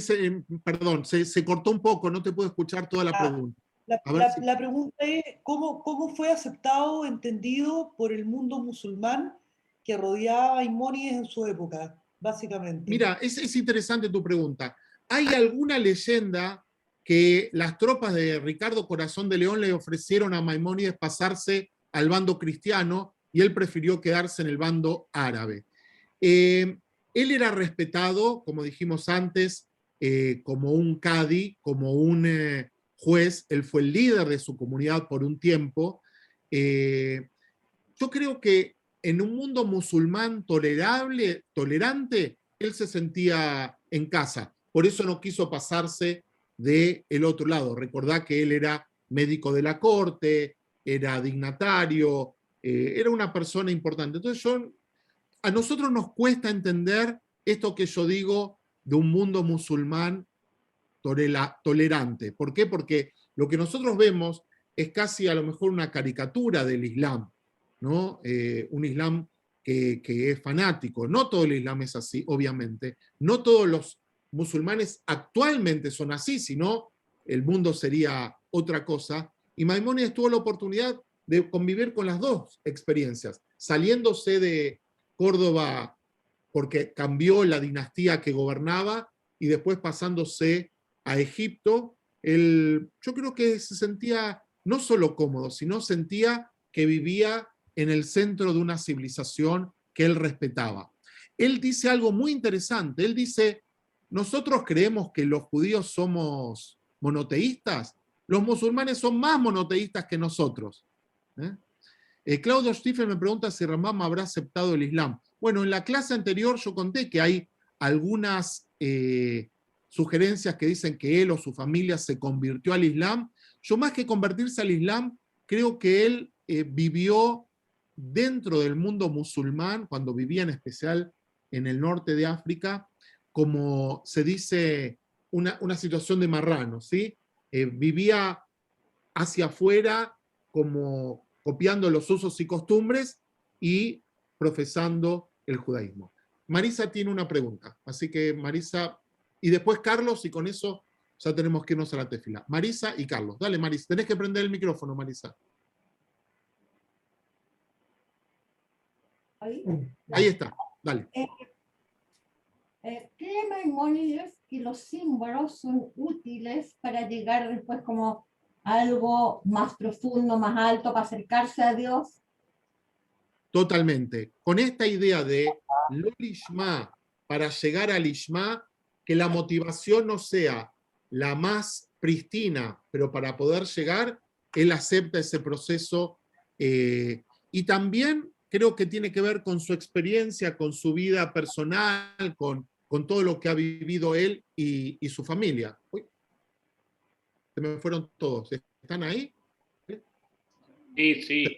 perdón, se cortó un poco, no te puedo escuchar toda la pregunta. La pregunta es, ¿cómo fue aceptado, entendido por el mundo musulmán que rodeaba a Maimónides en su época, básicamente? Mira, es interesante tu pregunta. ¿Hay alguna leyenda que las tropas de Ricardo Corazón de León le ofrecieron a Maimónides pasarse al bando cristiano y él prefirió quedarse en el bando árabe? Él era respetado, como dijimos antes, como un cadi, como un juez. Él fue el líder de su comunidad por un tiempo. Yo creo que en un mundo musulmán tolerante, él se sentía en casa. Por eso no quiso pasarse del otro lado. Recordá que él era médico de la corte, era dignatario, era una persona importante. Entonces a nosotros nos cuesta entender esto que yo digo de un mundo musulmán tolerante. ¿Por qué? Porque lo que nosotros vemos es casi a lo mejor una caricatura del Islam, ¿no? Un Islam que es fanático. No todo el Islam es así, obviamente. No todos los musulmanes actualmente son así, sino el mundo sería otra cosa. Y Maimónides tuvo la oportunidad de convivir con las dos experiencias, saliéndose de Córdoba porque cambió la dinastía que gobernaba y después pasándose a Egipto. Yo creo que se sentía no solo cómodo, sino sentía que vivía en el centro de una civilización que él respetaba. Él dice algo muy interesante. Él dice, nosotros creemos que los judíos somos monoteístas, los musulmanes son más monoteístas que nosotros. Claudio Schiffer me pregunta si Rambam habrá aceptado el Islam. Bueno, en la clase anterior yo conté que hay algunas sugerencias que dicen que él o su familia se convirtió al Islam. Yo, más que convertirse al Islam, creo que él vivió dentro del mundo musulmán, cuando vivía en especial en el norte de África, como se dice, una situación de marrano, ¿sí? Vivía hacia afuera como copiando los usos y costumbres y profesando el judaísmo. Marisa tiene una pregunta, así que Marisa, y después Carlos, y con eso ya tenemos que irnos a la tefila. Marisa y Carlos. Dale, Marisa, tenés que prender el micrófono, Marisa. Ahí está, dale. ¿Cree Maimónides que los símbolos son útiles para llegar después como a algo más profundo, más alto, para acercarse a Dios? Totalmente. Con esta idea de lo lishma, para llegar al lishma, que la motivación no sea la más pristina, pero para poder llegar, él acepta ese proceso. Y también creo que tiene que ver con su experiencia, con su vida personal, con todo lo que ha vivido él y su familia. Uy, se me fueron todos. ¿Están ahí? Sí, sí.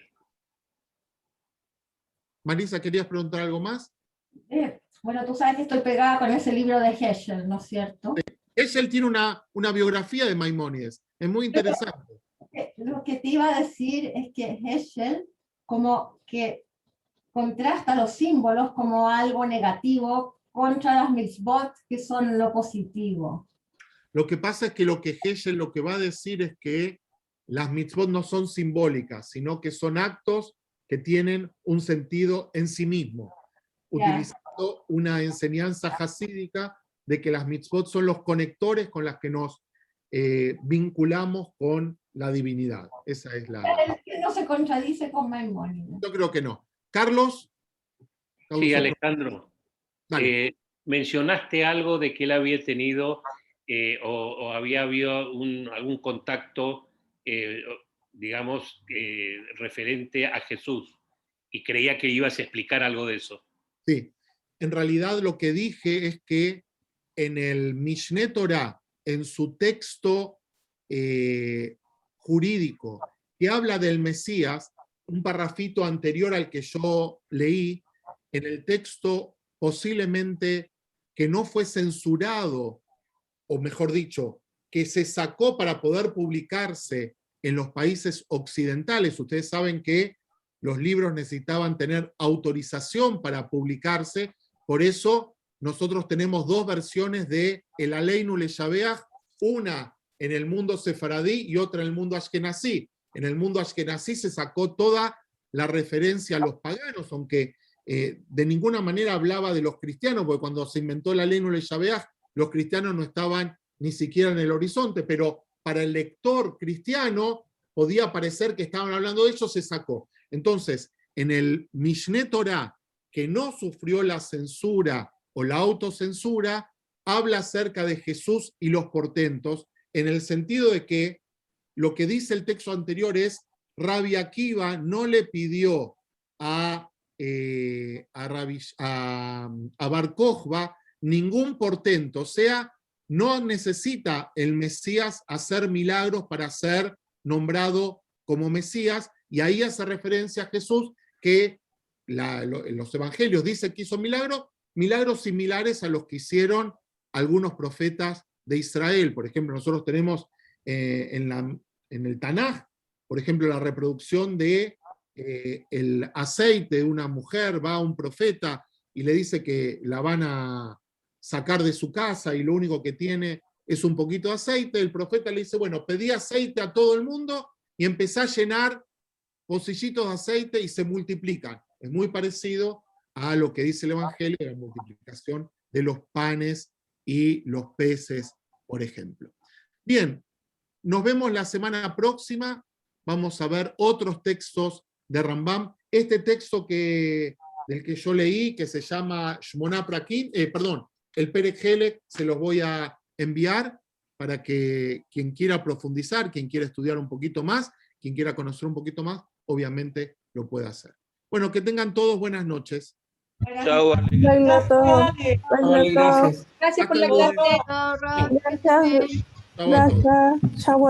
Marisa, ¿querías preguntar algo más? Bueno, tú sabes que estoy pegada con ese libro de Heschel, ¿no es cierto? Él tiene una biografía de Maimónides, es muy interesante. Lo que te iba a decir es que Heschel como que contrasta los símbolos como algo negativo contra las mitzvot que son lo positivo. Lo que pasa es que lo que Heschel lo que va a decir es que las mitzvot no son simbólicas, sino que son actos que tienen un sentido en sí mismo, utilizando una enseñanza hasídica de que las mitzvot son los conectores con las que nos vinculamos con la divinidad. Esa es la... No se contradice con Maimónides. Yo creo que no. Carlos. Sí, Alejandro. Dale. Mencionaste algo de que él había tenido o había habido algún contacto, digamos, referente a Jesús, y creía que ibas a explicar algo de eso. Sí, en realidad lo que dije es que en el Mishneh Torah, en su texto jurídico, que habla del Mesías, un parrafito anterior al que yo leí, en el texto posiblemente que no fue censurado, o mejor dicho, que se sacó para poder publicarse en los países occidentales. Ustedes saben que los libros necesitaban tener autorización para publicarse, por eso nosotros tenemos dos versiones de el Aleinu Leshabeach, una en el mundo sefaradí y otra en el mundo ashkenazí. En el mundo ashkenazí se sacó toda la referencia a los paganos, aunque de ninguna manera hablaba de los cristianos, porque cuando se inventó el Aleinu Leshabeach, los cristianos no estaban ni siquiera en el horizonte, pero para el lector cristiano podía parecer que estaban hablando de eso, se sacó. Entonces, en el Mishneh Torah, que no sufrió la censura o la autocensura, habla acerca de Jesús y los portentos, en el sentido de que lo que dice el texto anterior es, Rabbi Akiva no le pidió a Bar Kokhba ningún portento, o sea, no necesita el Mesías hacer milagros para ser nombrado como Mesías, y ahí hace referencia a Jesús, que en los evangelios dice que hizo milagros similares a los que hicieron algunos profetas de Israel. Por ejemplo, nosotros tenemos en el Tanaj, por ejemplo, la reproducción de el aceite de una mujer, va a un profeta y le dice que la van a sacar de su casa y lo único que tiene es un poquito de aceite. El profeta le dice, bueno, pedí aceite a todo el mundo y empezá a llenar pocillitos de aceite y se multiplican. Es muy parecido a lo que dice el Evangelio de la multiplicación de los panes y los peces, por ejemplo. Bien, nos vemos la semana próxima. Vamos a ver otros textos de Rambam. Este texto del que yo leí, que se llama Shmoná Prakim, el Perek Helek, se los voy a enviar para que quien quiera profundizar, quien quiera estudiar un poquito más, quien quiera conocer un poquito más, obviamente lo puede hacer. Bueno, que tengan todos buenas noches. Chao. Gracias. Gracias por la Hasta luego. clase. Gracias. Chao a todos. Chao.